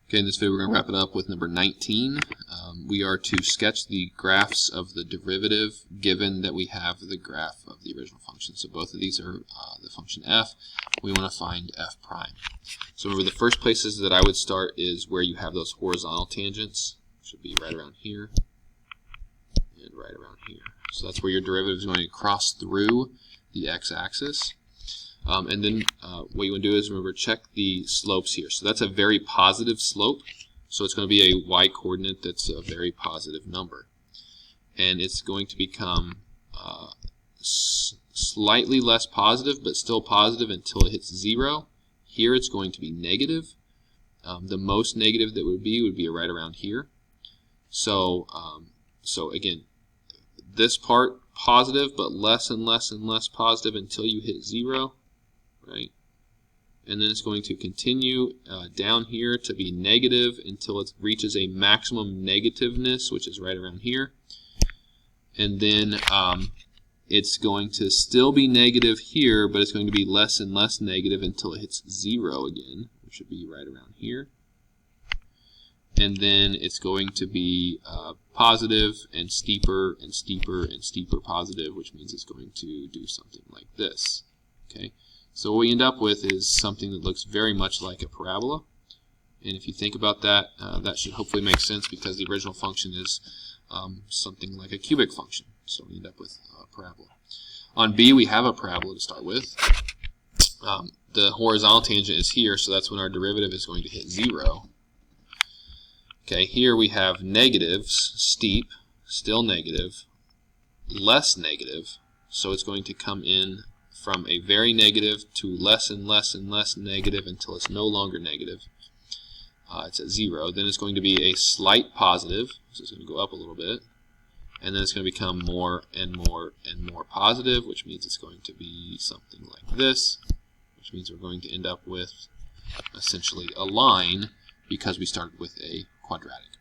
Okay, in this video we're going to wrap it up with number 19. We are to sketch the graphs of the derivative given that we have the graph of the original function. So both of these are the function f. We want to find f prime. So remember, the first places that I would start is where you have those horizontal tangents. Should be right around here and right around here. So that's where your derivative is going to cross through the x-axis. And then what you want to do is, remember, check the slopes here. So that's a very positive slope. So it's going to be a y-coordinate that's a very positive number. And it's going to become slightly less positive, but still positive until it hits 0. Here it's going to be negative. The most negative that would be right around here. So, so again, this part positive, but less and less and less positive until you hit 0. Right? And then it's going to continue down here to be negative until it reaches a maximum negativeness, which is right around here. And then it's going to still be negative here, but it's going to be less and less negative until it hits 0 again, which should be right around here. And then it's going to be positive and steeper and steeper and steeper positive, which means it's going to do something like this. Okay. So what we end up with is something that looks very much like a parabola. And if you think about that, that should hopefully make sense, because the original function is something like a cubic function. So we end up with a parabola. On B, we have a parabola to start with. The horizontal tangent is here, so that's when our derivative is going to hit 0. Okay, here we have negatives, steep, still negative, less negative, so it's going to come in from a very negative to less and less and less negative until it's no longer negative. It's at 0. Then it's going to be a slight positive, so it's going to go up a little bit. And then it's going to become more and more and more positive, which means it's going to be something like this, which means we're going to end up with essentially a line, because we started with a quadratic.